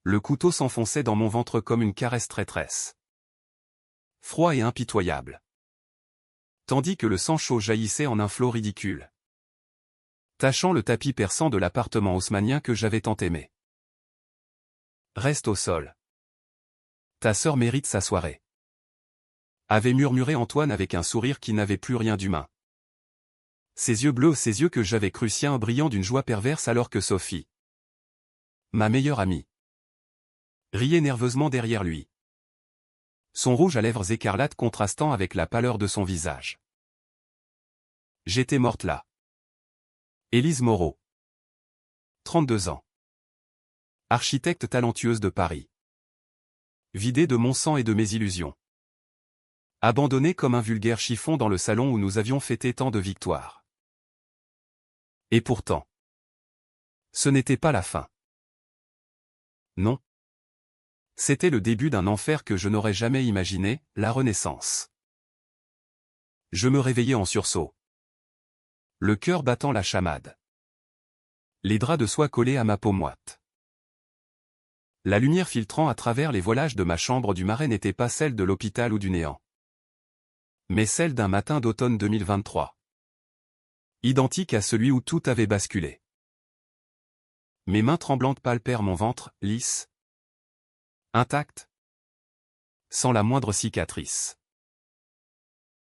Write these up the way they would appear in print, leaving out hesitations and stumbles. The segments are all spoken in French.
Le couteau s'enfonçait dans mon ventre comme une caresse traîtresse. Froid et impitoyable. Tandis que le sang chaud jaillissait en un flot ridicule. Tachant le tapis perçant de l'appartement haussmannien que j'avais tant aimé. Reste au sol. Ta sœur mérite sa soirée. Avait murmuré Antoine avec un sourire qui n'avait plus rien d'humain. Ses yeux bleus, ses yeux que j'avais crus siens brillant d'une joie perverse alors que Sophie, ma meilleure amie, riait nerveusement derrière lui. Son rouge à lèvres écarlates contrastant avec la pâleur de son visage. J'étais morte là. Élise Moreau. 32 ans. Architecte talentueuse de Paris. Vidée de mon sang et de mes illusions. Abandonnée comme un vulgaire chiffon dans le salon où nous avions fêté tant de victoires. Et pourtant, ce n'était pas la fin. Non. C'était le début d'un enfer que je n'aurais jamais imaginé, la renaissance. Je me réveillais en sursaut. Le cœur battant la chamade. Les draps de soie collés à ma peau moite. La lumière filtrant à travers les voilages de ma chambre du Marais n'était pas celle de l'hôpital ou du néant. Mais celle d'un matin d'automne 2023. Identique à celui où tout avait basculé. Mes mains tremblantes palpèrent mon ventre, lisse. Intact. Sans la moindre cicatrice.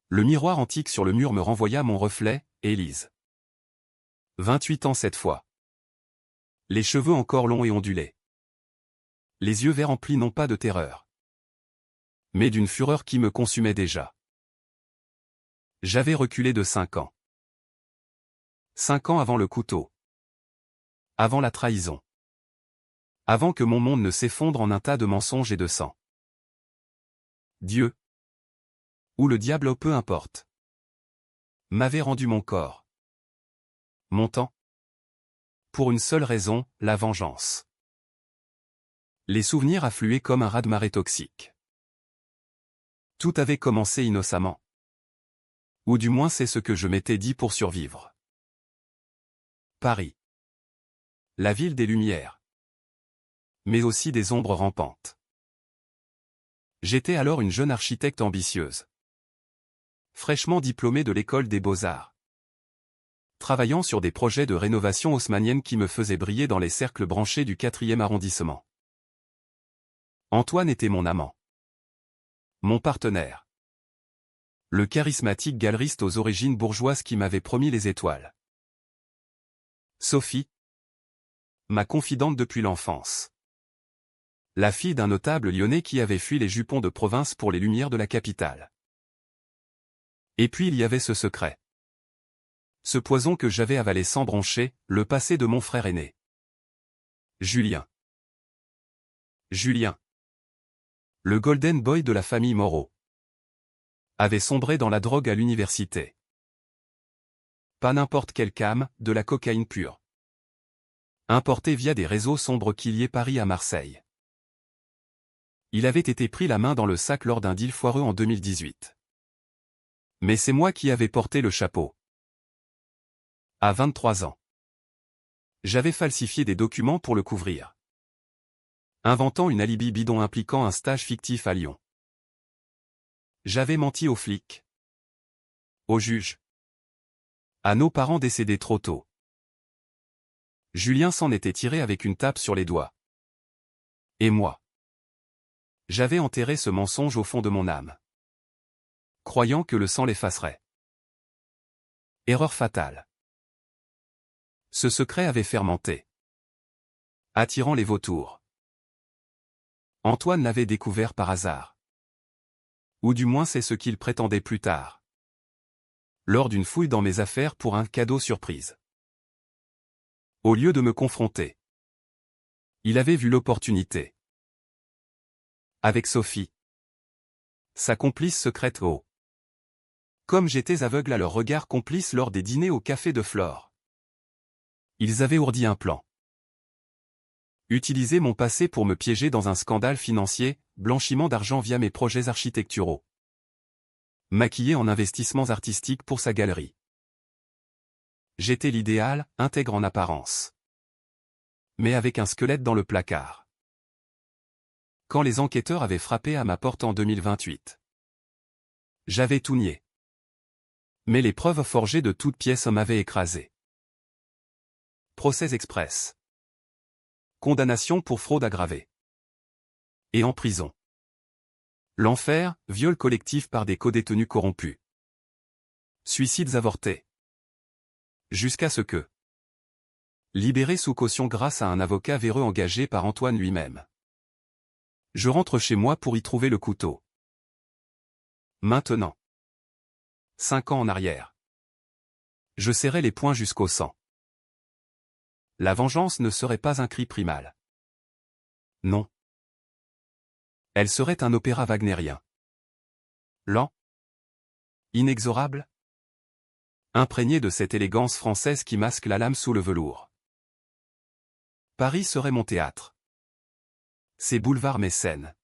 Le miroir antique sur le mur me renvoya mon reflet, Élise. 28 ans cette fois. Les cheveux encore longs et ondulés. Les yeux verts emplis non pas de terreur, mais d'une fureur qui me consumait déjà. J'avais reculé de 5 ans. 5 ans avant le couteau. Avant la trahison. Avant que mon monde ne s'effondre en un tas de mensonges et de sang. Dieu. Ou le diable, peu importe. M'avait rendu mon corps. Mon temps. Pour une seule raison, la vengeance. Les souvenirs affluaient comme un raz-de-marée toxique. Tout avait commencé innocemment. Ou du moins c'est ce que je m'étais dit pour survivre. Paris. La ville des lumières. Mais aussi des ombres rampantes. J'étais alors une jeune architecte ambitieuse. Fraîchement diplômée de l'école des beaux-arts. Travaillant sur des projets de rénovation haussmannienne qui me faisaient briller dans les cercles branchés du 4e arrondissement. Antoine était mon amant. Mon partenaire. Le charismatique galeriste aux origines bourgeoises qui m'avait promis les étoiles. Sophie. Ma confidente depuis l'enfance. La fille d'un notable lyonnais qui avait fui les jupons de province pour les lumières de la capitale. Et puis il y avait ce secret. Ce poison que j'avais avalé sans broncher, le passé de mon frère aîné. Julien. Julien. Le golden boy de la famille Moreau. Avait sombré dans la drogue à l'université. Pas n'importe quelle cam, de la cocaïne pure. Importée via des réseaux sombres qui liaient Paris à Marseille. Il avait été pris la main dans le sac lors d'un deal foireux en 2018. Mais c'est moi qui avais porté le chapeau. À 23 ans. J'avais falsifié des documents pour le couvrir. Inventant une alibi bidon impliquant un stage fictif à Lyon. J'avais menti aux flics. Aux juges. À nos parents décédés trop tôt. Julien s'en était tiré avec une tape sur les doigts. Et moi. J'avais enterré ce mensonge au fond de mon âme. Croyant que le sang l'effacerait. Erreur fatale. Ce secret avait fermenté. Attirant les vautours. Antoine l'avait découvert par hasard. Ou du moins c'est ce qu'il prétendait plus tard. Lors d'une fouille dans mes affaires pour un cadeau surprise. Au lieu de me confronter. Il avait vu l'opportunité. Avec Sophie. Sa complice secrète Comme j'étais aveugle à leur regard complice lors des dîners au café de Flore. Ils avaient ourdi un plan. Utiliser mon passé pour me piéger dans un scandale financier, blanchiment d'argent via mes projets architecturaux. Maquillé en investissements artistiques pour sa galerie. J'étais l'idéal, intègre en apparence. Mais avec un squelette dans le placard. Quand les enquêteurs avaient frappé à ma porte en 2028. J'avais tout nié. Mais les preuves forgées de toutes pièces m'avaient écrasé. Procès express. Condamnation pour fraude aggravée. Et en prison. L'enfer, viol collectif par des codétenus corrompus. Suicides avortés. Jusqu'à ce que. Libéré sous caution grâce à un avocat véreux engagé par Antoine lui-même. Je rentre chez moi pour y trouver le couteau. Maintenant. 5 ans en arrière. Je serrais les poings jusqu'au sang. La vengeance ne serait pas un cri primal. Non. Elle serait un opéra wagnérien. Lent. Inexorable. Imprégné de cette élégance française qui masque la lame sous le velours. Paris serait mon théâtre. Ses boulevards mes scènes.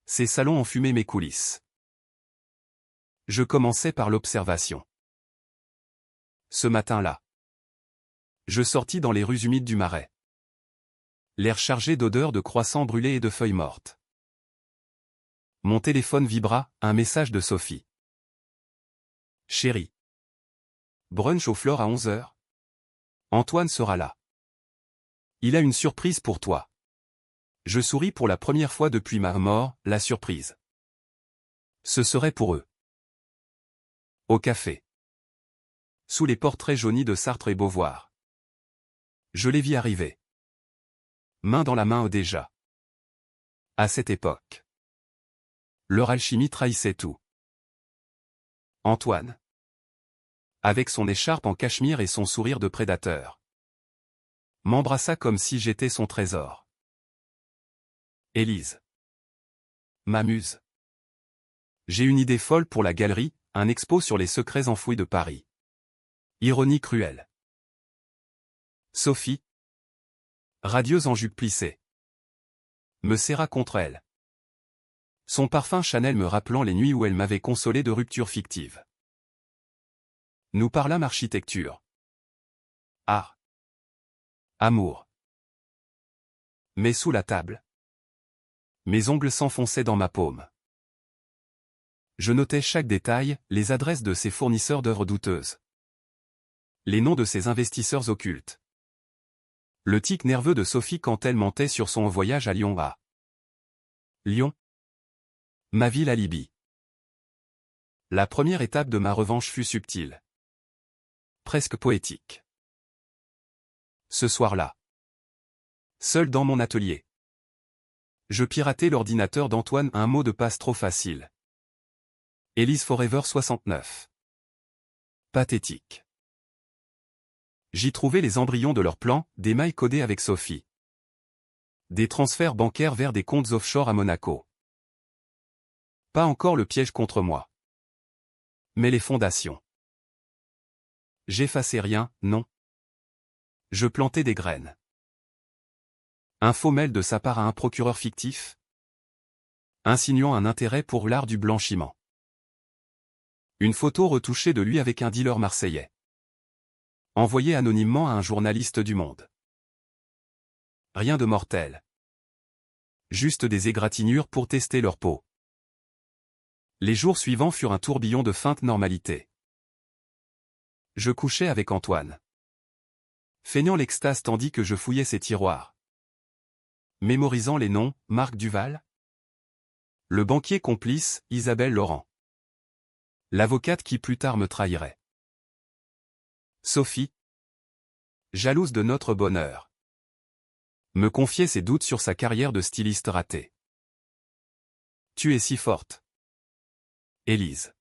Ses salons enfumés mes coulisses. Je commençais par l'observation. Ce matin-là. Je sortis dans les rues humides du Marais. L'air chargé d'odeurs de croissants brûlés et de feuilles mortes. Mon téléphone vibra, un message de Sophie. Chérie. Brunch au Flore à 11h. Antoine sera là. Il a une surprise pour toi. Je souris pour la première fois depuis ma mort, la surprise. Ce serait pour eux. Au café. Sous les portraits jaunis de Sartre et Beauvoir. Je les vis arriver. Main dans la main déjà. À cette époque. Leur alchimie trahissait tout. Antoine. Avec son écharpe en cachemire et son sourire de prédateur. M'embrassa comme si j'étais son trésor. Élise. Ma muse. J'ai une idée folle pour la galerie, un expo sur les secrets enfouis de Paris. Ironie cruelle. Sophie. Radieuse en jupe plissée. Me serra contre elle. Son parfum Chanel me rappelant les nuits où elle m'avait consolé de ruptures fictives. Nous parlâmes architecture. Art. Amour. Mais sous la table. Mes ongles s'enfonçaient dans ma paume. Je notais chaque détail, les adresses de ses fournisseurs d'œuvres douteuses. Les noms de ses investisseurs occultes. Le tic nerveux de Sophie quand elle mentait sur son voyage à Lyon. Lyon. Ma ville alibi. La première étape de ma revanche fut subtile. Presque poétique. Ce soir-là. Seul dans mon atelier. Je piratais l'ordinateur d'Antoine, un mot de passe trop facile. Élise Forever 69. Pathétique. J'y trouvais les embryons de leur plan, des mails codés avec Sophie. Des transferts bancaires vers des comptes offshore à Monaco. Pas encore le piège contre moi. Mais les fondations. J'effaçais rien, non. Je plantais des graines. Un faux mail de sa part à un procureur fictif, insinuant un intérêt pour l'art du blanchiment. Une photo retouchée de lui avec un dealer marseillais. Envoyée anonymement à un journaliste du Monde. Rien de mortel. Juste des égratignures pour tester leur peau. Les jours suivants furent un tourbillon de feinte normalité. Je couchais avec Antoine. Feignant l'extase tandis que je fouillais ses tiroirs. Mémorisant les noms, Marc Duval. Le banquier complice, Isabelle Laurent. L'avocate qui plus tard me trahirait. Sophie. Jalouse de notre bonheur. Me confiait ses doutes sur sa carrière de styliste ratée. Tu es si forte. Élise.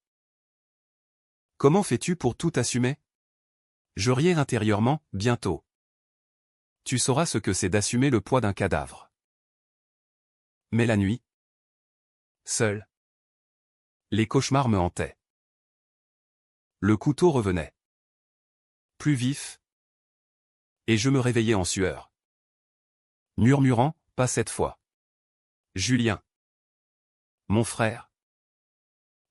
Comment fais-tu pour tout assumer? Je riais intérieurement, bientôt. Tu sauras ce que c'est d'assumer le poids d'un cadavre. Mais la nuit. Seul. Les cauchemars me hantaient. Le couteau revenait. Plus vif. Et je me réveillais en sueur. Murmurant, pas cette fois. Julien. Mon frère.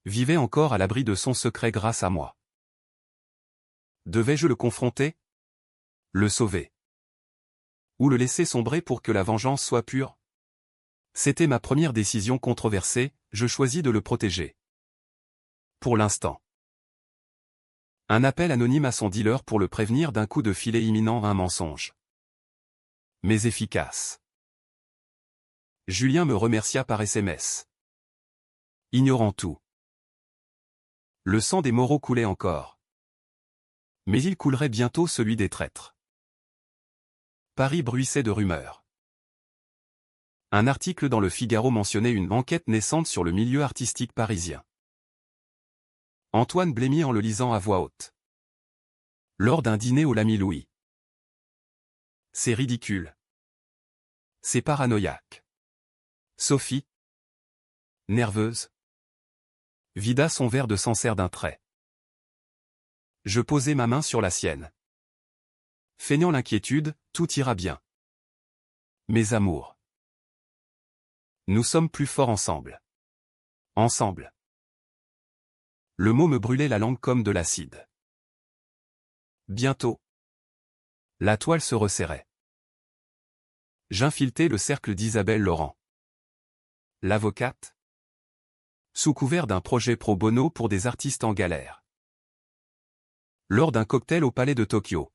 Vivait encore à l'abri de son secret grâce à moi. Devais-je le confronter? Le sauver? Ou le laisser sombrer pour que la vengeance soit pure? C'était ma première décision controversée, je choisis de le protéger. Pour l'instant. Un appel anonyme à son dealer pour le prévenir d'un coup de filet imminent, un mensonge. Mais efficace. Julien me remercia par SMS. Ignorant tout. Le sang des Moreau coulait encore. Mais il coulerait bientôt celui des traîtres. Paris bruissait de rumeurs. Un article dans le Figaro mentionnait une enquête naissante sur le milieu artistique parisien. Antoine blêmit en le lisant à voix haute. Lors d'un dîner au Lamy Louis. C'est ridicule. C'est paranoïaque. Sophie, nerveuse, vida son verre de Sancerre d'un trait. Je posai ma main sur la sienne. Feignant l'inquiétude, tout ira bien. Mes amours. Nous sommes plus forts ensemble. Ensemble. Le mot me brûlait la langue comme de l'acide. Bientôt. La toile se resserrait. J'infiltrai le cercle d'Isabelle Laurent. L'avocate. Sous couvert d'un projet pro bono pour des artistes en galère. Lors d'un cocktail au Palais de Tokyo.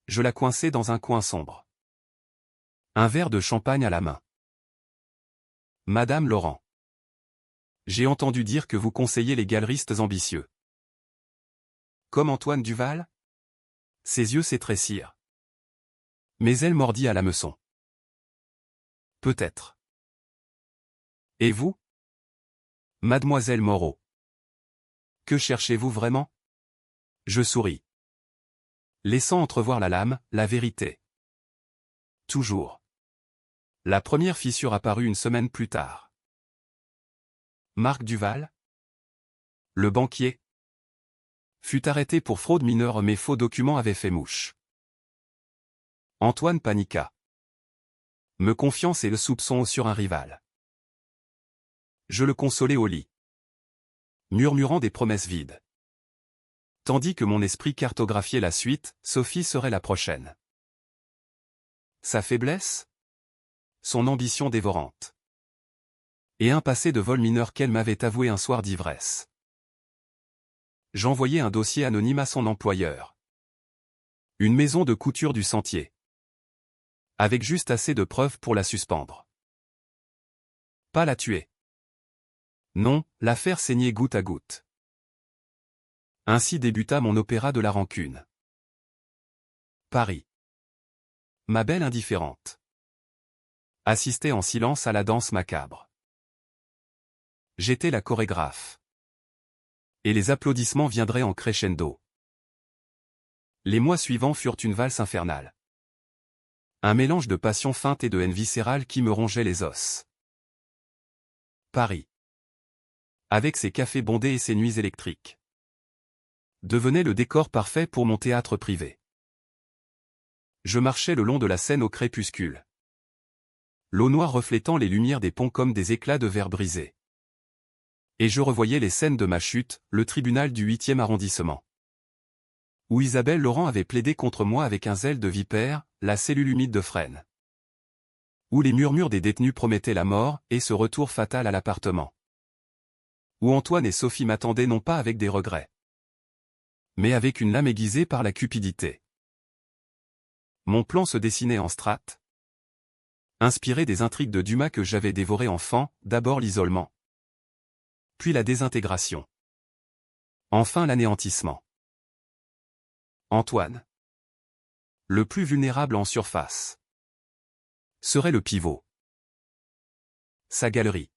Je la coinçai dans un coin sombre. Un verre de champagne à la main. Madame Laurent. J'ai entendu dire que vous conseillez les galeristes ambitieux. Comme Antoine Duval? Ses yeux s'étrécirent. Mais elle mordit à l'hameçon. Peut-être. Et vous? Mademoiselle Moreau. Que cherchez-vous vraiment? Je souris. Laissant entrevoir la lame, la vérité. Toujours. La première fissure apparut une semaine plus tard. Marc Duval? Le banquier? Fut arrêté pour fraude mineure mais faux documents avaient fait mouche. Antoine paniqua. Me confiance et le soupçon sur un rival. Je le consolai au lit. Murmurant des promesses vides. Tandis que mon esprit cartographiait la suite, Sophie serait la prochaine. Sa faiblesse? Son ambition dévorante. Et un passé de vol mineur qu'elle m'avait avoué un soir d'ivresse. J'envoyai un dossier anonyme à son employeur. Une maison de couture du Sentier. Avec juste assez de preuves pour la suspendre. Pas la tuer. Non, la faire saigner goutte à goutte. Ainsi débuta mon opéra de la rancune. Paris. Ma belle indifférente. Assistait en silence à la danse macabre. J'étais la chorégraphe. Et les applaudissements viendraient en crescendo. Les mois suivants furent une valse infernale. Un mélange de passion feinte et de haine viscérale qui me rongeait les os. Paris. Avec ses cafés bondés et ses nuits électriques. Devenait le décor parfait pour mon théâtre privé. Je marchais le long de la Seine au crépuscule. L'eau noire reflétant les lumières des ponts comme des éclats de verre brisés. Et je revoyais les scènes de ma chute, le tribunal du 8e arrondissement. Où Isabelle Laurent avait plaidé contre moi avec un zèle de vipère, la cellule humide de Fresnes. Où les murmures des détenus promettaient la mort, et ce retour fatal à l'appartement. Où Antoine et Sophie m'attendaient non pas avec des regrets. Mais avec une lame aiguisée par la cupidité. Mon plan se dessinait en strates. Inspiré des intrigues de Dumas que j'avais dévorées enfant, d'abord l'isolement. Puis la désintégration. Enfin l'anéantissement. Antoine. Le plus vulnérable en surface. Serait le pivot. Sa galerie.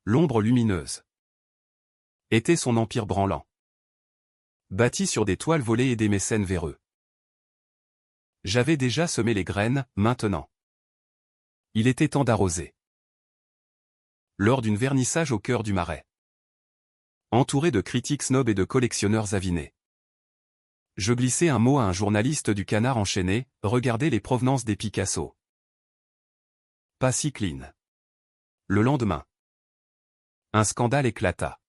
L'ombre lumineuse. Était son empire branlant. Bâti sur des toiles volées et des mécènes véreux. J'avais déjà semé les graines, maintenant. Il était temps d'arroser. Lors d'une vernissage au cœur du Marais. Entouré de critiques snobs et de collectionneurs avinés. Je glissai un mot à un journaliste du Canard enchaîné, regardez les provenances des Picasso. Pas si clean. Le lendemain. Un scandale éclata.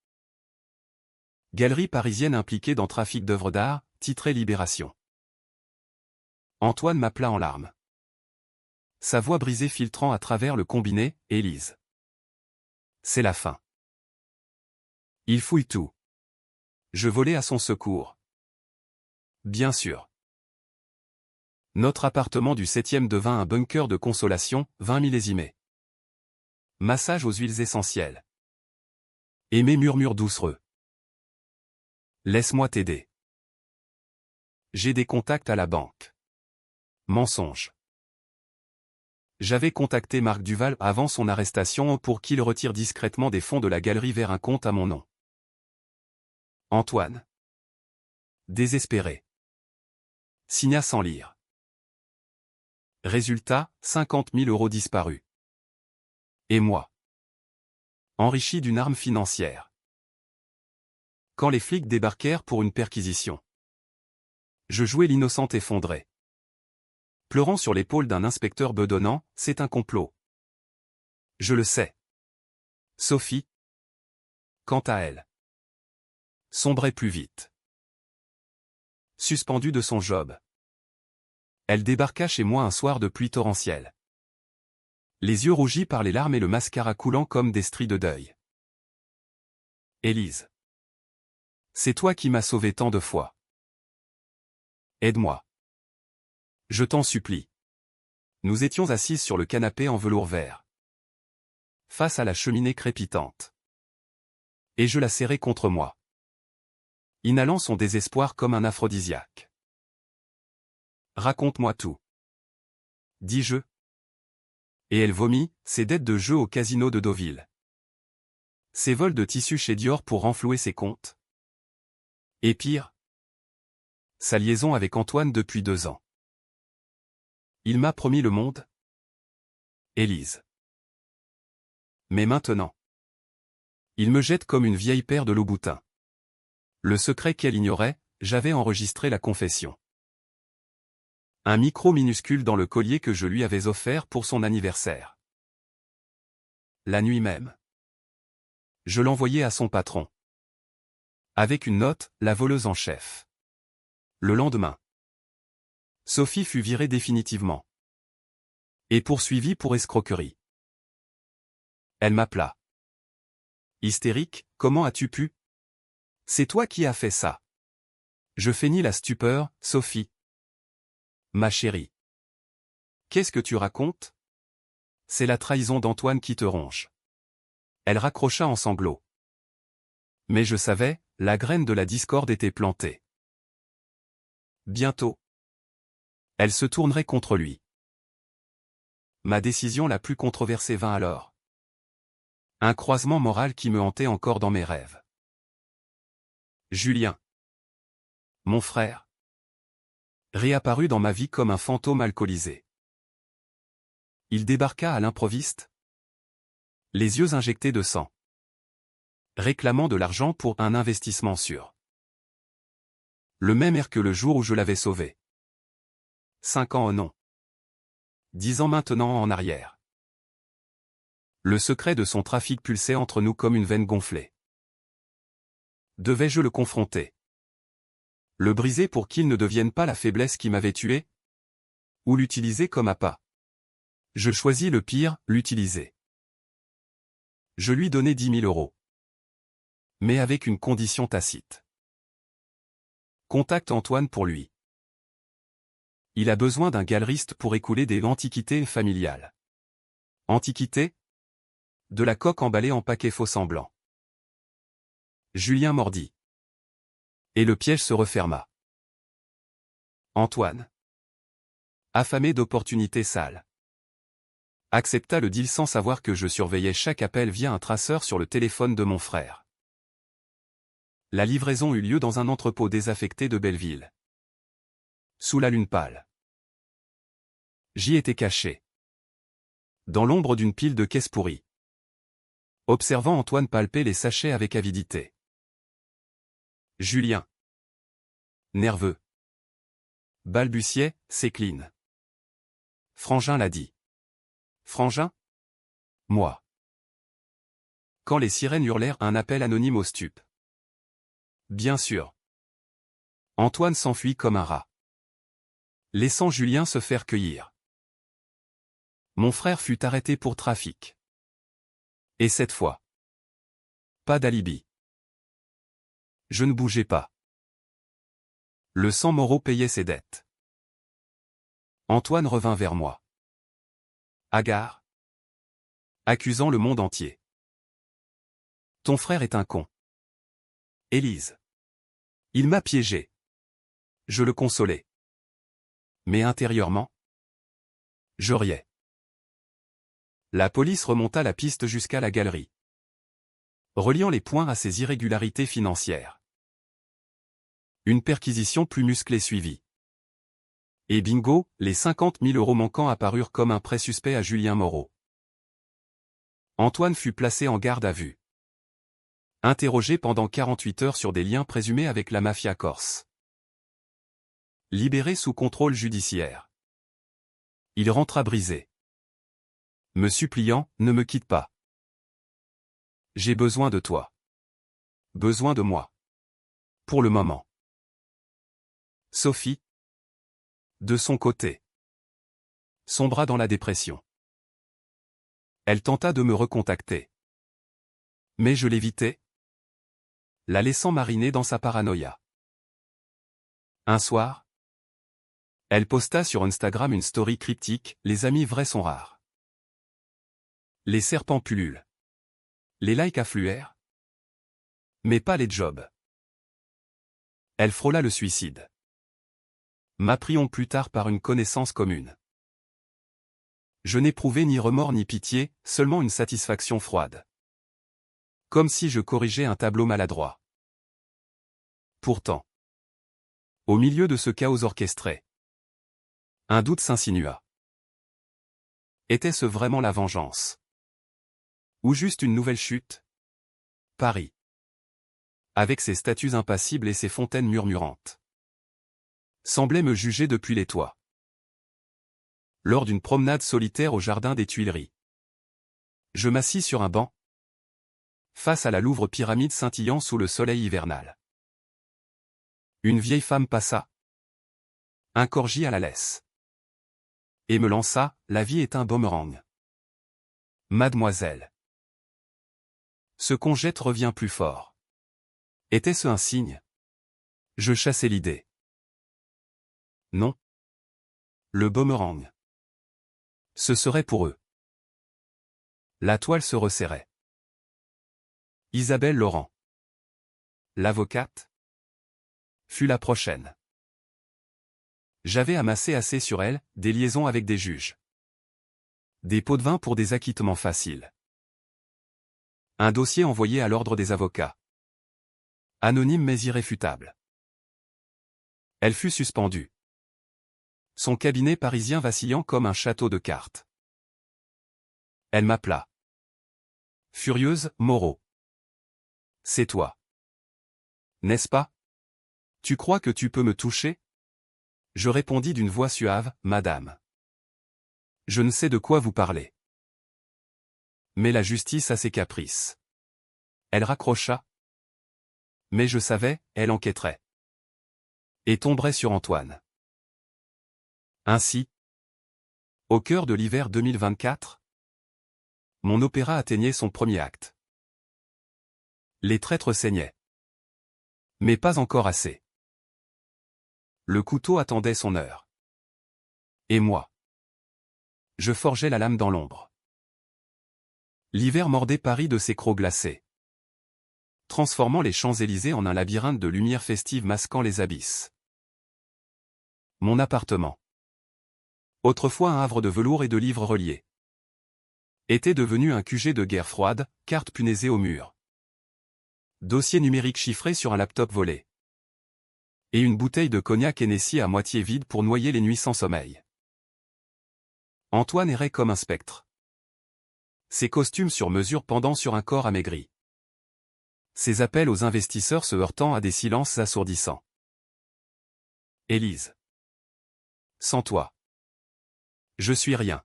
Galerie parisienne impliquée dans trafic d'œuvres d'art, titré Libération. Antoine m'appela en larmes. sa voix brisée filtrant à travers le combiné, « Élise. C'est la fin. » Il fouille tout. Je volais à son secours. Bien sûr. Notre appartement du 7e devint un bunker de consolation, 20 millésimés. Massage aux huiles essentielles. Aimé murmure doucereux. Laisse-moi t'aider. J'ai des contacts à la banque. Mensonge. J'avais contacté Marc Duval avant son arrestation pour qu'il retire discrètement des fonds de la galerie vers un compte à mon nom. Antoine. Désespéré. Signa sans lire. Résultat, 50 000 € disparus. Et moi. Enrichi d'une arme financière. Quand les flics débarquèrent pour une perquisition. Je jouais l'innocente effondrée. Pleurant sur l'épaule d'un inspecteur bedonnant, c'est un complot. Je le sais. Sophie. Quant à elle. Sombrait plus vite. Suspendue de son job. Elle débarqua chez moi un soir de pluie torrentielle. Les yeux rougis par les larmes et le mascara coulant comme des stries de deuil. Élise. C'est toi qui m'as sauvé tant de fois. Aide-moi. Je t'en supplie. Nous étions assises sur le canapé en velours vert. Face à la cheminée crépitante. Et je la serrais contre moi. Inhalant son désespoir comme un aphrodisiaque. Raconte-moi tout. Dis-je. Et elle vomit, ses dettes de jeu au casino de Deauville. Ses vols de tissus chez Dior pour renflouer ses comptes. Et pire. Sa liaison avec Antoine depuis 2 ans. Il m'a promis le monde. Élise. Mais maintenant. Il me jette comme une vieille paire de Louboutin. Le secret qu'elle ignorait, j'avais enregistré la confession. Un micro minuscule dans le collier que je lui avais offert pour son anniversaire. La nuit même. Je l'envoyai à son patron. Avec une note, la voleuse en chef. Le lendemain. Sophie fut virée définitivement. Et poursuivie pour escroquerie. Elle m'appela. Hystérique, comment as-tu pu? C'est toi qui as fait ça. Je feignis la stupeur, Sophie. Ma chérie. Qu'est-ce que tu racontes? C'est la trahison d'Antoine qui te ronge. Elle raccrocha en sanglots. Mais je savais, la graine de la discorde était plantée. Bientôt. Elle se tournerait contre lui. Ma décision la plus controversée vint alors. Un croisement moral qui me hantait encore dans mes rêves. Julien. Mon frère. Réapparut dans ma vie comme un fantôme alcoolisé. Il débarqua à l'improviste. Les yeux injectés de sang. Réclamant de l'argent pour un investissement sûr. Le même air que le jour où je l'avais sauvé. 5 ans au non. 10 ans maintenant en arrière. Le secret de son trafic pulsait entre nous comme une veine gonflée. Devais-je le confronter? Le briser pour qu'il ne devienne pas la faiblesse qui m'avait tué? Ou l'utiliser comme appât? Je choisis le pire, l'utiliser. Je lui donnai 10 000 €. Mais avec une condition tacite. Contacte Antoine pour lui. Il a besoin d'un galeriste pour écouler des antiquités familiales. Antiquités? De la coque emballée en paquet faux semblant. Julien mordit. Et le piège se referma. Antoine. Affamé d'opportunités sales. Accepta le deal sans savoir que je surveillais chaque appel via un traceur sur le téléphone de mon frère. La livraison eut lieu dans un entrepôt désaffecté de Belleville. Sous la lune pâle. J'y étais caché. Dans l'ombre d'une pile de caisses pourries. Observant Antoine palper les sachets avec avidité. Julien. Nerveux. Balbutiait, s'écline. Frangin l'a dit. Frangin? Moi. Quand les sirènes hurlèrent un appel anonyme au stup. Bien sûr. Antoine s'enfuit comme un rat. Laissant Julien se faire cueillir. Mon frère fut arrêté pour trafic. Et cette fois, pas d'alibi. Je ne bougeais pas. Le sang Moreau payait ses dettes. Antoine revint vers moi. Hagard. Accusant le monde entier. Ton frère est un con. Élise. Il m'a piégé. Je le consolais. Mais intérieurement, je riais. La police remonta la piste jusqu'à la galerie, reliant les points à ses irrégularités financières. Une perquisition plus musclée suivit. Et bingo, les 50 000 € manquants apparurent comme un prêt suspect à Julien Moreau. Antoine fut placé en garde à vue. Interrogé pendant 48 heures sur des liens présumés avec la mafia corse. Libéré sous contrôle judiciaire. Il rentra brisé. Me suppliant, ne me quitte pas. J'ai besoin de toi. Besoin de moi. Pour le moment. Sophie. De son côté. Sombra dans la dépression. Elle tenta de me recontacter. Mais je l'évitais, la laissant mariner dans sa paranoïa. Un soir, elle posta sur Instagram une story cryptique, les amis vrais sont rares. Les serpents pullulent. Les likes affluèrent. Mais pas les jobs. Elle frôla le suicide. M'apprions plus tard par une connaissance commune. Je n'éprouvais ni remords ni pitié, seulement une satisfaction froide. Comme si je corrigeais un tableau maladroit. Pourtant, au milieu de ce chaos orchestré, un doute s'insinua. Était-ce vraiment la vengeance? Ou juste une nouvelle chute? Paris. Avec ses statues impassibles et ses fontaines murmurantes, semblait me juger depuis les toits. Lors d'une promenade solitaire au jardin des Tuileries, je m'assis sur un banc, face à la Louvre pyramide scintillant sous le soleil hivernal. Une vieille femme passa, un corgi à la laisse, et me lança, la vie est un boomerang. Mademoiselle. Ce qu'on jette revient plus fort. Était-ce un signe? Je chassais l'idée. Non. Le boomerang. Ce serait pour eux. La toile se resserrait. Isabelle Laurent. L'avocate fut la prochaine. J'avais amassé assez sur elle, des liaisons avec des juges. Des pots de vin pour des acquittements faciles. Un dossier envoyé à l'ordre des avocats. Anonyme mais irréfutable. Elle fut suspendue. Son cabinet parisien vacillant comme un château de cartes. Elle m'appela. Furieuse, Moreau. C'est toi. N'est-ce pas? Tu crois que tu peux me toucher? Je répondis d'une voix suave, Madame. Je ne sais de quoi vous parlez. Mais la justice a ses caprices. Elle raccrocha. Mais je savais, elle enquêterait. Et tomberait sur Antoine. Ainsi, au cœur de l'hiver 2024, mon opéra atteignait son premier acte. Les traîtres saignaient. Mais pas encore assez. Le couteau attendait son heure. Et moi, je forgeais la lame dans l'ombre. L'hiver mordait Paris de ses crocs glacés, transformant les Champs-Élysées en un labyrinthe de lumières festives masquant les abysses. Mon appartement, autrefois un havre de velours et de livres reliés, était devenu un QG de guerre froide, cartes punaisées au mur. Dossier numérique chiffré sur un laptop volé. Et une bouteille de cognac Hennessy à moitié vide pour noyer les nuits sans sommeil. Antoine errait comme un spectre. Ses costumes sur mesure pendant sur un corps amaigri. Ses appels aux investisseurs se heurtant à des silences assourdissants. Élise. Sans toi. Je suis rien.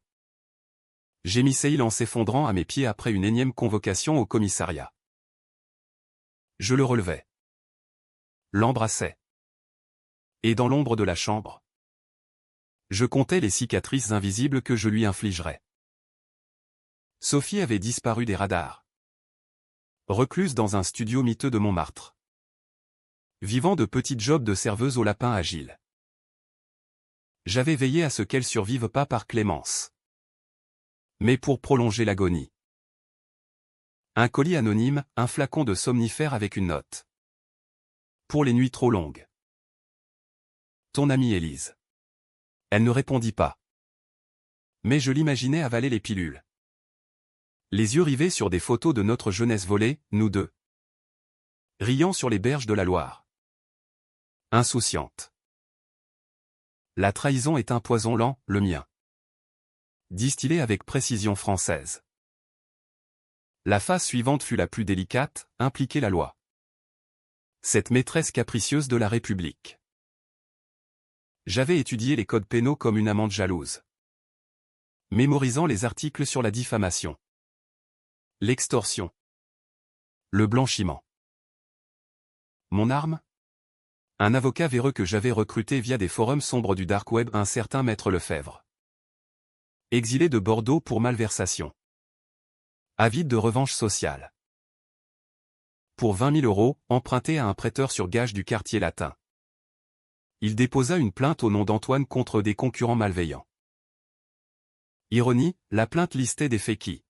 Gémissait-il en s'effondrant à mes pieds après une énième convocation au commissariat. Je le relevais. L'embrassais. Et dans l'ombre de la chambre, je comptais les cicatrices invisibles que je lui infligerais. Sophie avait disparu des radars. Recluse dans un studio miteux de Montmartre. Vivant de petits jobs de serveuse au lapin agile. J'avais veillé à ce qu'elle survive pas par clémence. Mais pour prolonger l'agonie. Un colis anonyme, un flacon de somnifère avec une note. Pour les nuits trop longues. Ton amie Élise. Elle ne répondit pas. Mais je l'imaginais avaler les pilules. Les yeux rivés sur des photos de notre jeunesse volée, nous deux. Riant sur les berges de la Loire. Insouciante. La trahison est un poison lent, le mien. Distillé avec précision française. La phase suivante fut la plus délicate, impliquer la loi. Cette maîtresse capricieuse de la République. J'avais étudié les codes pénaux comme une amante jalouse. Mémorisant les articles sur la diffamation. L'extorsion. Le blanchiment. Mon arme? Un avocat véreux que j'avais recruté via des forums sombres du dark web, un certain Maître Lefebvre. Exilé de Bordeaux pour malversation. Avide de revanche sociale. Pour 20 000 €, emprunté à un prêteur sur gage du quartier latin. Il déposa une plainte au nom d'Antoine contre des concurrents malveillants. Ironie, la plainte listait des faits qui,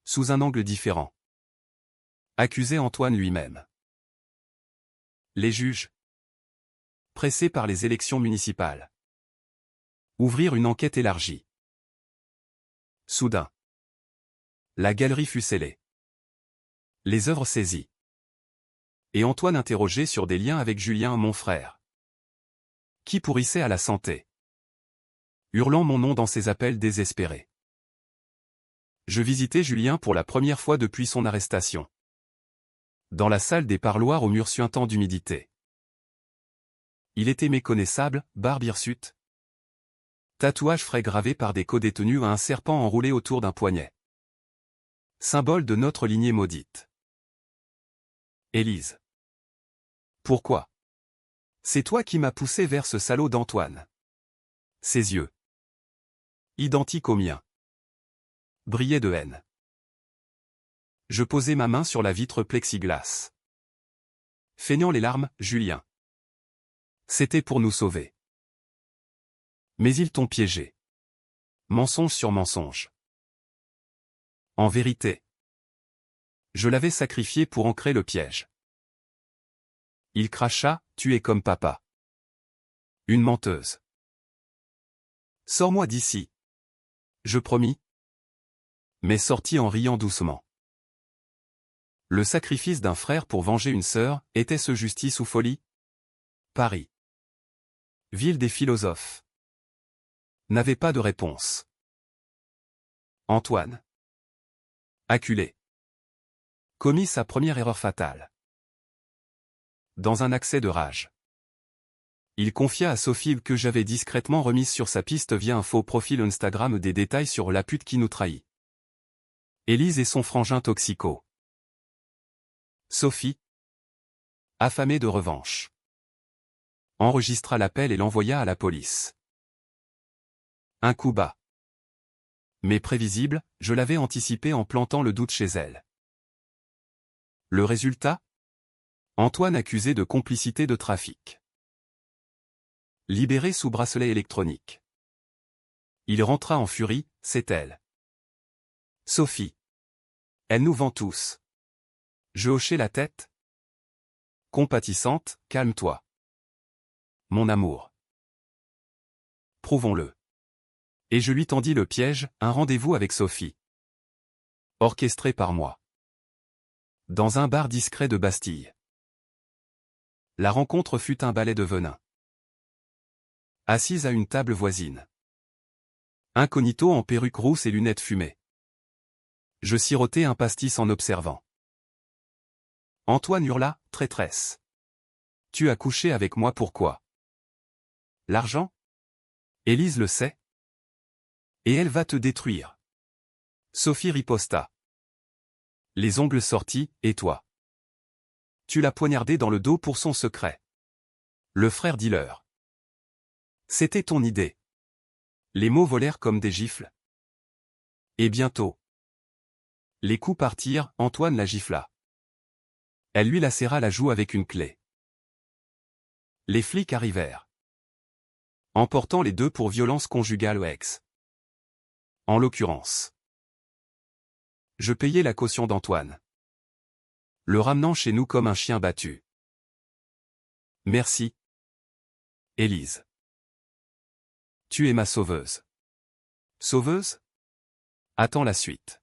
sous un angle différent, accusaient Antoine lui-même. Les juges, pressés par les élections municipales, ouvrirent une enquête élargie. Soudain, la galerie fut scellée. Les œuvres saisies. Et Antoine interrogé sur des liens avec Julien, mon frère. Qui pourrissait à la santé. Hurlant mon nom dans ses appels désespérés. Je visitais Julien pour la première fois depuis son arrestation. Dans la salle des parloirs aux murs suintants d'humidité. Il était méconnaissable, barbe hirsute. Tatouage frais gravé par des codétenus à un serpent enroulé autour d'un poignet. Symbole de notre lignée maudite. Élise. Pourquoi? C'est toi qui m'as poussé vers ce salaud d'Antoine. Ses yeux, identiques aux miens, brillaient de haine. Je posai ma main sur la vitre plexiglas. Feignant les larmes, Julien. C'était pour nous sauver. Mais ils t'ont piégé. Mensonge sur mensonge. En vérité, je l'avais sacrifié pour ancrer le piège. Il cracha, tu es comme papa. Une menteuse. Sors-moi d'ici. Je promis. Mais sortit en riant doucement. Le sacrifice d'un frère pour venger une sœur, était-ce justice ou folie? Paris. Ville des philosophes. N'avait pas de réponse. Antoine. Acculé. Commis sa première erreur fatale. Dans un accès de rage. Il confia à Sophie que j'avais discrètement remise sur sa piste via un faux profil Instagram des détails sur la pute qui nous trahit. Élise et son frangin toxico. Sophie, affamée de revanche, enregistra l'appel et l'envoya à la police. Un coup bas. Mais prévisible, je l'avais anticipé en plantant le doute chez elle. Le résultat? Antoine accusé de complicité de trafic. Libéré sous bracelet électronique. Il rentra en furie, c'est elle. Sophie. Elle nous vend tous. Je hochai la tête. Compatissante, calme-toi. Mon amour. Prouvons-le. Et je lui tendis le piège, un rendez-vous avec Sophie. Orchestré par moi. Dans un bar discret de Bastille. La rencontre fut un balai de venin. Assise à une table voisine. Incognito en perruque rousse et lunettes fumées. Je sirotai un pastis en observant. Antoine hurla, traîtresse. Tu as couché avec moi pourquoi? L'argent? Élise le sait. Et elle va te détruire. Sophie riposta. Les ongles sortis, et toi? Tu l'as poignardé dans le dos pour son secret. Le frère dealer. C'était ton idée. Les mots volèrent comme des gifles. Et bientôt. Les coups partirent, Antoine la gifla. Elle lui lacéra la joue avec une clé. Les flics arrivèrent, emportant les deux pour violence conjugale ou ex. En l'occurrence, je payai la caution d'Antoine, le ramenant chez nous comme un chien battu. Merci, Élise. Tu es ma sauveuse. Sauveuse? Attends la suite.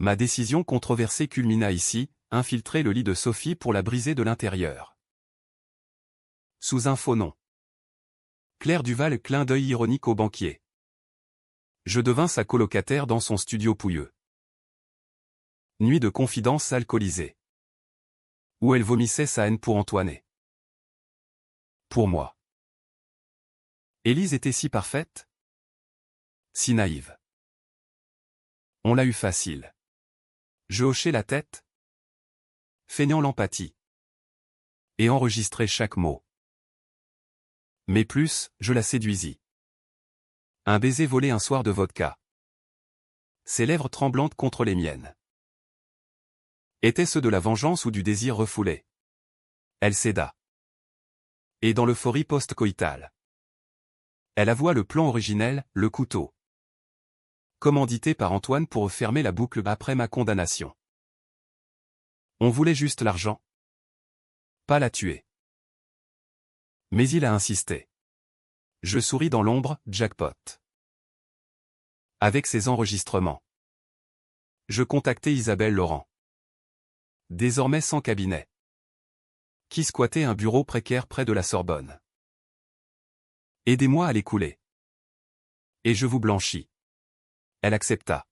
Ma décision controversée culmina ici, infiltrer le lit de Sophie pour la briser de l'intérieur. Sous un faux nom. Claire Duval, clin d'œil ironique au banquier. Je devins sa colocataire dans son studio pouilleux. Nuit de confidences alcoolisées. Où elle vomissait sa haine pour Antoine. Pour moi. Élise était si parfaite? Si naïve. On l'a eu facile. Je hochai la tête, feignant l'empathie. Et enregistrai chaque mot. Mais plus, je la séduisis. Un baiser volé un soir de vodka. Ses lèvres tremblantes contre les miennes. Étaient-ce de la vengeance ou du désir refoulé? Elle céda. Et dans l'euphorie post-coïtale, elle avoua le plan originel, le couteau. Commandité par Antoine pour fermer la boucle après ma condamnation. On voulait juste l'argent. Pas la tuer. Mais il a insisté. Je souris dans l'ombre, jackpot. Avec ses enregistrements. Je contactai Isabelle Laurent. Désormais sans cabinet. Qui squattait un bureau précaire près de la Sorbonne. Aidez-moi à l'écouler. Et je vous blanchis. Elle accepta.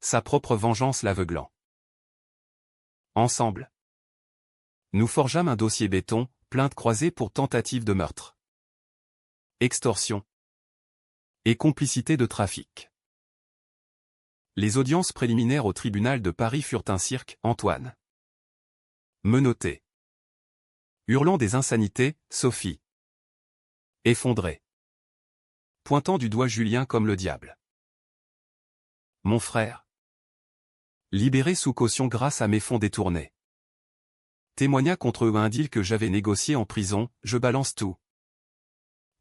Sa propre vengeance l'aveuglant. Ensemble. Nous forgeâmes un dossier béton, plainte croisée pour tentative de meurtre. Extorsion. Et complicité de trafic. Les audiences préliminaires au tribunal de Paris furent un cirque, Antoine. Menotté. Hurlant des insanités, Sophie. Effondrée. Pointant du doigt Julien comme le diable. Mon frère. Libéré sous caution grâce à mes fonds détournés. Témoigna contre eux un deal que j'avais négocié en prison, je balance tout.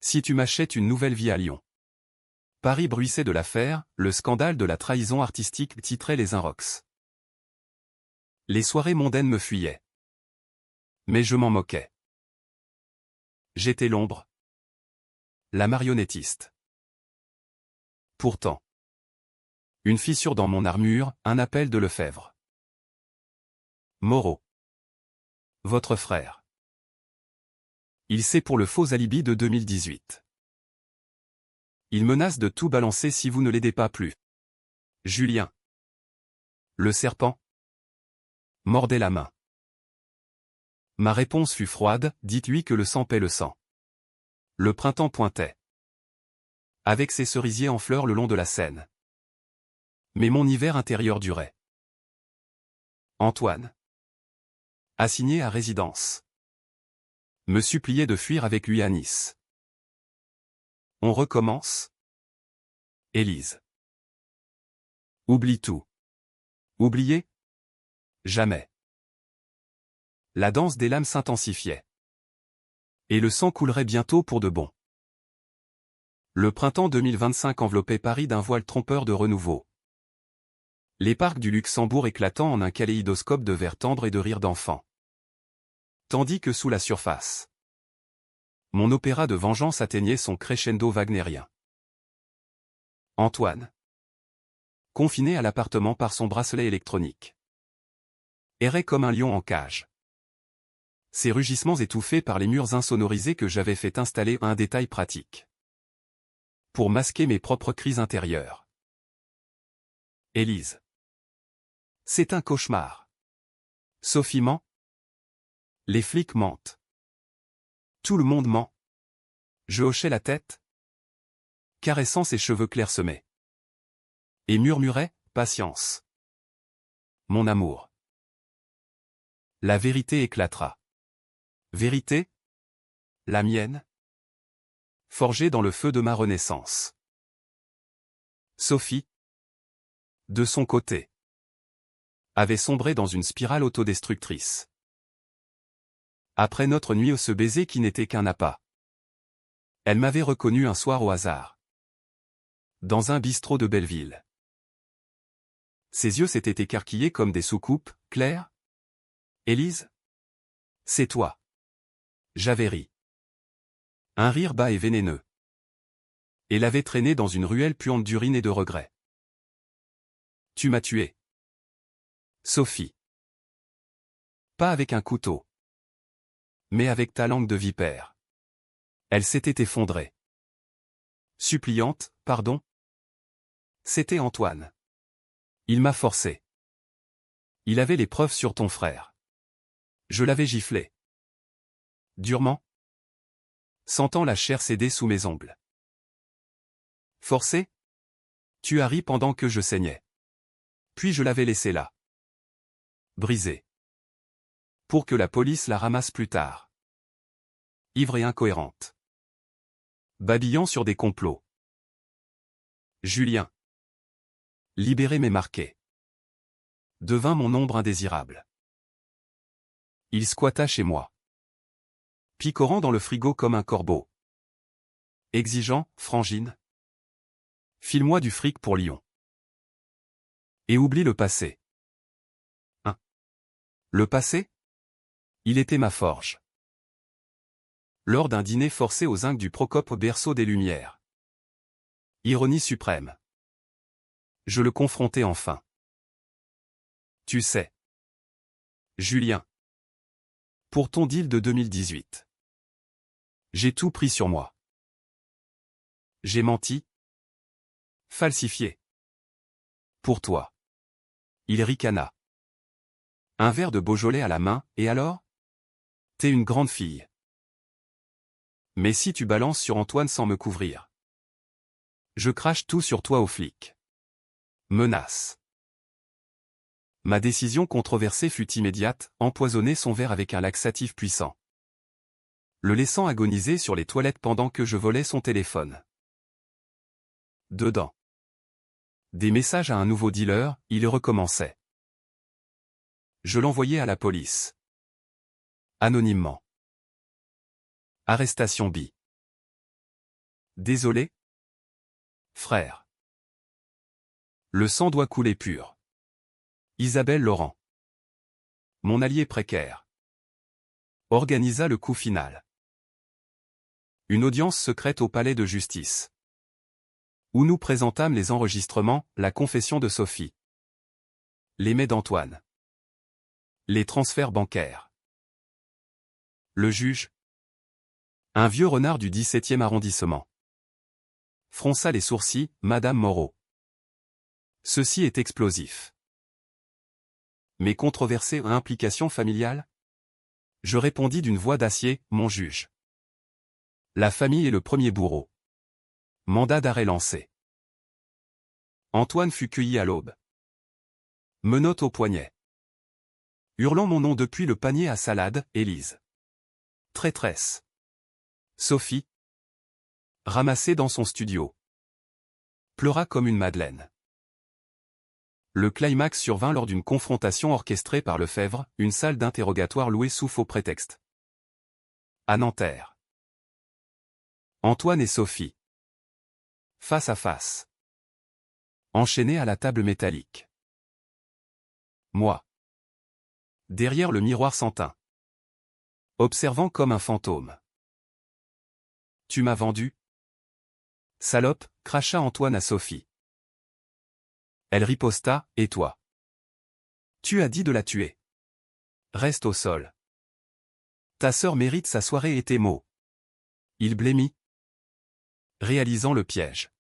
Si tu m'achètes une nouvelle vie à Lyon. Paris bruissait de l'affaire, le scandale de la trahison artistique titrait les Inrocks. Les soirées mondaines me fuyaient. Mais je m'en moquais. J'étais l'ombre. La marionnettiste. Pourtant. Une fissure dans mon armure, un appel de Lefebvre. Moreau. Votre frère. Il sait pour le faux alibi de 2018. Il menace de tout balancer si vous ne l'aidez pas plus. Julien. Le serpent. Mordait la main. Ma réponse fut froide, dites-lui que le sang paie le sang. Le printemps pointait. Avec ses cerisiers en fleurs le long de la Seine. Mais mon hiver intérieur durait. Antoine. Assigné à résidence. Me suppliait de fuir avec lui à Nice. On recommence. Élise. Oublie tout. Oublier? Jamais. La danse des lames s'intensifiait. Et le sang coulerait bientôt pour de bon. Le printemps 2025 enveloppait Paris d'un voile trompeur de renouveau. Les parcs du Luxembourg éclatant en un kaléidoscope de verre tendre et de rire d'enfants. Tandis que sous la surface, mon opéra de vengeance atteignait son crescendo wagnérien. Antoine. Confiné à l'appartement par son bracelet électronique. Errait comme un lion en cage. Ses rugissements étouffés par les murs insonorisés que j'avais fait installer un détail pratique. Pour masquer mes propres cris intérieures. Élise. C'est un cauchemar. Sophie ment. Les flics mentent. Tout le monde ment. Je hochais la tête, caressant ses cheveux clairsemés. Et murmurais, patience. Mon amour. La vérité éclatera. Vérité? La mienne? Forgée dans le feu de ma renaissance. Sophie. De son côté, avait sombré dans une spirale autodestructrice. Après notre nuit au ce baiser qui n'était qu'un appât. Elle m'avait reconnu un soir au hasard. Dans un bistrot de Belleville. Ses yeux s'étaient écarquillés comme des soucoupes. Claire? Élise? C'est toi. J'avais ri. Un rire bas et vénéneux. Et l'avait traîné dans une ruelle puante d'urine et de regrets. Tu m'as tué. Sophie. Pas avec un couteau. Mais avec ta langue de vipère. Elle s'était effondrée. Suppliante, pardon? C'était Antoine. Il m'a forcé. Il avait les preuves sur ton frère. Je l'avais giflé. Durement. Sentant la chair céder sous mes ongles. Forcé? Tu as ri pendant que je saignais. Puis je l'avais laissé là. Brisée. Pour que la police la ramasse plus tard. Ivre et incohérente. Babillant sur des complots. Julien. Libéré mais marqué. Devint mon ombre indésirable. Il squatta chez moi. Picorant dans le frigo comme un corbeau. Exigeant, Frangine. File-moi du fric pour Lyon. Et oublie le passé. Hein? Le passé? Il était ma forge. Lors d'un dîner forcé aux zinc du Procope au berceau des Lumières. Ironie suprême. Je le confrontai enfin. Tu sais. Julien. Pour ton deal de 2018. J'ai tout pris sur moi. J'ai menti. Falsifié. Pour toi. Il ricana. Un verre de Beaujolais à la main, et alors? T'es une grande fille. Mais si tu balances sur Antoine sans me couvrir. Je crache tout sur toi aux flics. Menace. Ma décision controversée fut immédiate, empoisonner son verre avec un laxatif puissant. Le laissant agoniser sur les toilettes pendant que je volais son téléphone. Dedans. Des messages à un nouveau dealer, il recommençait. Je l'envoyais à la police. Anonymement. Arrestation B. Désolé? Frère. Le sang doit couler pur. Isabelle Laurent. Mon allié précaire. Organisa le coup final. Une audience secrète au palais de justice. Où nous présentâmes les enregistrements, la confession de Sophie. Les mets d'Antoine. Les transferts bancaires. Le juge. Un vieux renard du 17e arrondissement. Fronça les sourcils, Madame Moreau. Ceci est explosif. Mais controversé à implication familiale? Je répondis d'une voix d'acier, mon juge. La famille est le premier bourreau. Mandat d'arrêt lancé. Antoine fut cueilli à l'aube. Menottes au poignet. Hurlant mon nom depuis le panier à salade, Élise. Traîtresse. Sophie. Ramassée dans son studio. Pleura comme une madeleine. Le climax survint lors d'une confrontation orchestrée par Lefebvre, une salle d'interrogatoire louée sous faux prétexte. À Nanterre. Antoine et Sophie. Face à face. Enchaînés à la table métallique. Moi. Derrière le miroir sans teint. Observant comme un fantôme. Tu m'as vendu? Salope, cracha Antoine à Sophie. Elle riposta, et toi? Tu as dit de la tuer. Reste au sol. Ta sœur mérite sa soirée et tes mots. Il blêmit. Réalisant le piège.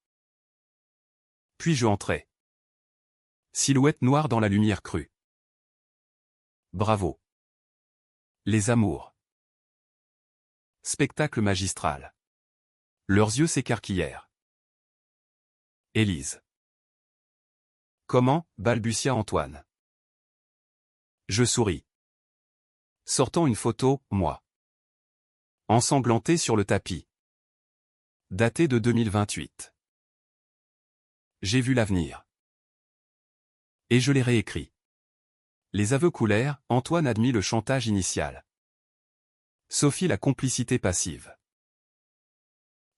Puis je entrai. Silhouette noire dans la lumière crue. Bravo. Les amours. Spectacle magistral. Leurs yeux s'écarquillèrent. Élise. Comment, balbutia Antoine. Je souris. Sortant une photo, moi. Ensanglanté sur le tapis. Daté de 2028. J'ai vu l'avenir. Et je l'ai réécrit. Les aveux coulèrent, Antoine admit le chantage initial. Sophie la complicité passive.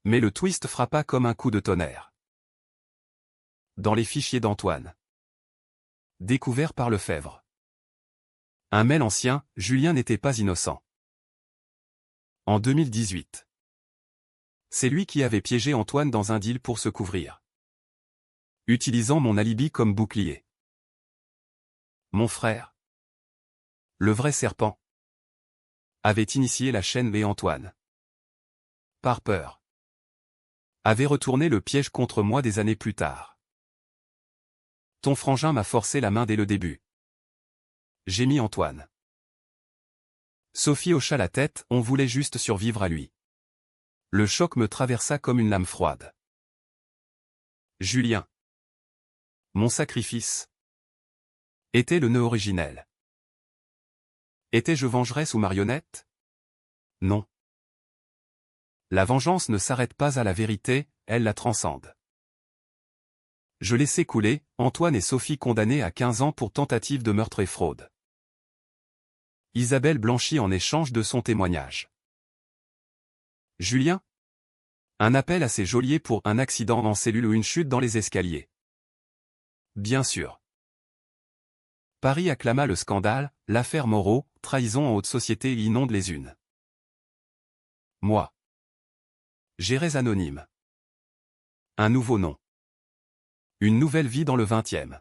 Mais le twist frappa comme un coup de tonnerre. Dans les fichiers d'Antoine. Découvert par Lefebvre. Un mail ancien, Julien n'était pas innocent. En 2018. C'est lui qui avait piégé Antoine dans un deal pour se couvrir. Utilisant mon alibi comme bouclier. Mon frère. Le vrai serpent. Avait initié la chaîne et Antoine. Par peur. Avait retourné le piège contre moi des années plus tard. Ton frangin m'a forcé la main dès le début. Gémit Antoine. Sophie hocha la tête, on voulait juste survivre à lui. Le choc me traversa comme une lame froide. Julien. Mon sacrifice. Était le nœud originel. Étais-je vengeresse ou marionnette? Non. La vengeance ne s'arrête pas à la vérité, elle la transcende. Je laissais couler, Antoine et Sophie condamnés à 15 ans pour tentative de meurtre et fraude. Isabelle blanchit en échange de son témoignage. Julien? Un appel à ses geôliers pour un accident en cellule ou une chute dans les escaliers. Bien sûr. Paris acclama le scandale, l'affaire Moreau, trahison en haute société inonde les unes. Moi. Gérés anonyme. Un nouveau nom. Une nouvelle vie dans le 20e.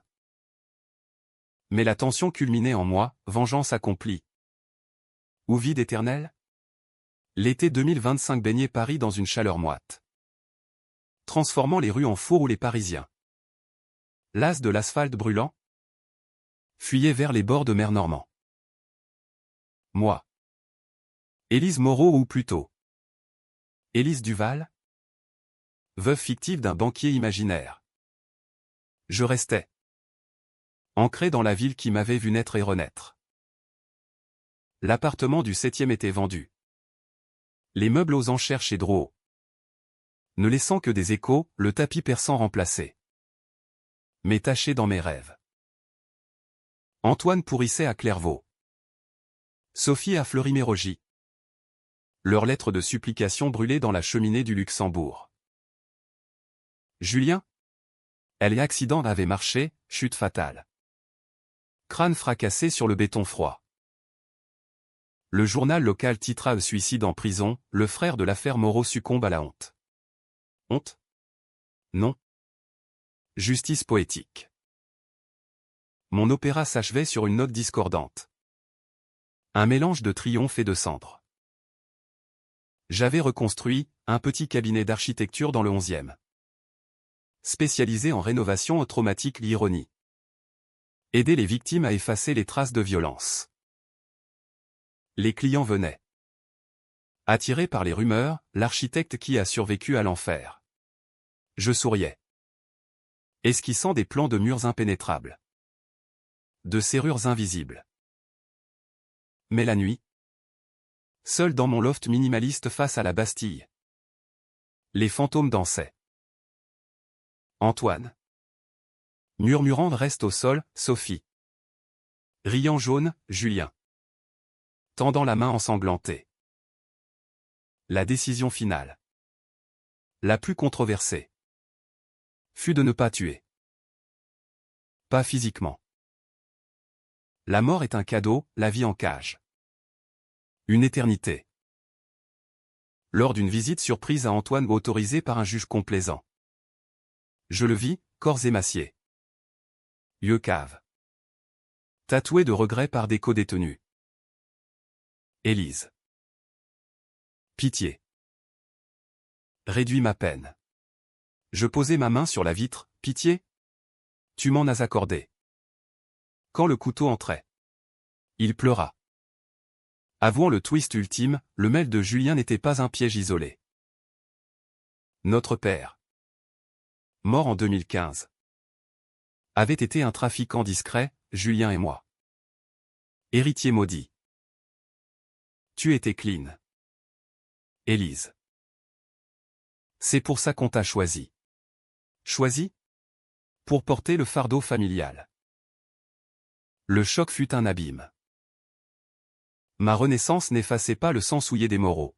Mais la tension culminait en moi, vengeance accomplie. Ou vide éternel? L'été 2025 baignait Paris dans une chaleur moite. Transformant les rues en four où les Parisiens. Las de l'asphalte brûlant? Fuyaient vers les bords de mer Normand. Moi. Élise Moreau ou plutôt. Élise Duval? Veuve fictive d'un banquier imaginaire. Je restais. Ancré dans la ville qui m'avait vu naître et renaître. L'appartement du 7e était vendu. Les meubles aux enchères chez Drouot. Ne laissant que des échos, le tapis persan remplacé. Mais taché dans mes rêves. Antoine pourrissait à Clairvaux. Sophie à Fleury-Mérogis. Leurs lettres de supplication brûlaient dans la cheminée du Luxembourg. Julien? Elle et accident avait marché, chute fatale. Crâne fracassé sur le béton froid. Le journal local titra « Suicide en prison, le frère de l'affaire Moreau succombe à la honte ». Honte? Non. Justice poétique. Mon opéra s'achevait sur une note discordante. Un mélange de triomphe et de cendre. J'avais reconstruit un petit cabinet d'architecture dans le 11e. Spécialisé en rénovation traumatique l'ironie. Aider les victimes à effacer les traces de violence. Les clients venaient. Attiré par les rumeurs, l'architecte qui a survécu à l'enfer. Je souriais. Esquissant des plans de murs impénétrables. De serrures invisibles. Mais la nuit. Seul dans mon loft minimaliste face à la Bastille. Les fantômes dansaient. Antoine. Murmurant reste au sol, Sophie. Riant jaune, Julien. Tendant la main ensanglantée. La décision finale. La plus controversée. Fut de ne pas tuer. Pas physiquement. La mort est un cadeau, la vie en cage. Une éternité. Lors d'une visite surprise à Antoine autorisée par un juge complaisant. Je le vis, corps émaciés. Yeux caves. Tatoué de regret par des co-détenus. Élise. Pitié. Réduis ma peine. Je posai ma main sur la vitre, pitié? Tu m'en as accordé. Quand le couteau entrait. Il pleura. Avouant le twist ultime, le mail de Julien n'était pas un piège isolé. Notre père. Mort en 2015. Avait été un trafiquant discret, Julien et moi. Héritier maudit. Tu étais clean. Élise. C'est pour ça qu'on t'a choisi. Choisi? Pour porter le fardeau familial. Le choc fut un abîme. Ma renaissance n'effaçait pas le sang souillé des Moreau.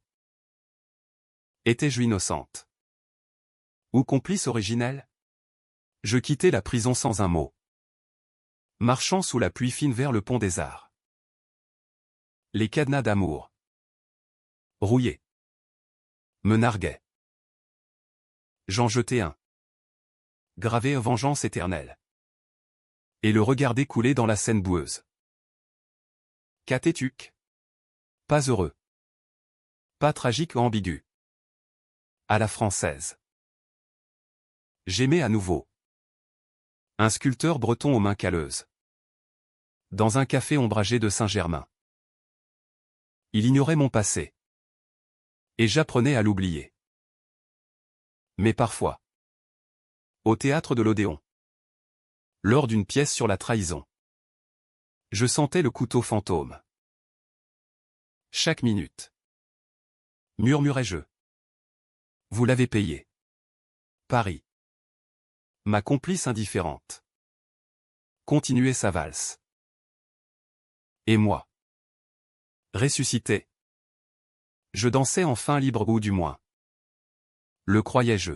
Étais-je innocente? Ou complice originel? Je quittai la prison sans un mot. Marchant sous la pluie fine vers le pont des Arts. Les cadenas d'amour. Rouillés. Me narguaient. J'en jetai un. Gravé vengeance éternelle. Et le regardai couler dans la Seine boueuse. Cathétuque. Pas heureux. Pas tragique ou ambigu. À la française. J'aimais à nouveau. Un sculpteur breton aux mains calleuses. Dans un café ombragé de Saint-Germain. Il ignorait mon passé. Et j'apprenais à l'oublier. Mais parfois. Au théâtre de l'Odéon. Lors d'une pièce sur la trahison. Je sentais le couteau fantôme. Chaque minute. Murmurais-je. Vous l'avez payé. Paris. Ma complice indifférente. Continuait sa valse. Et moi. Ressuscité. Je dansais enfin libre ou du moins. Le croyais-je.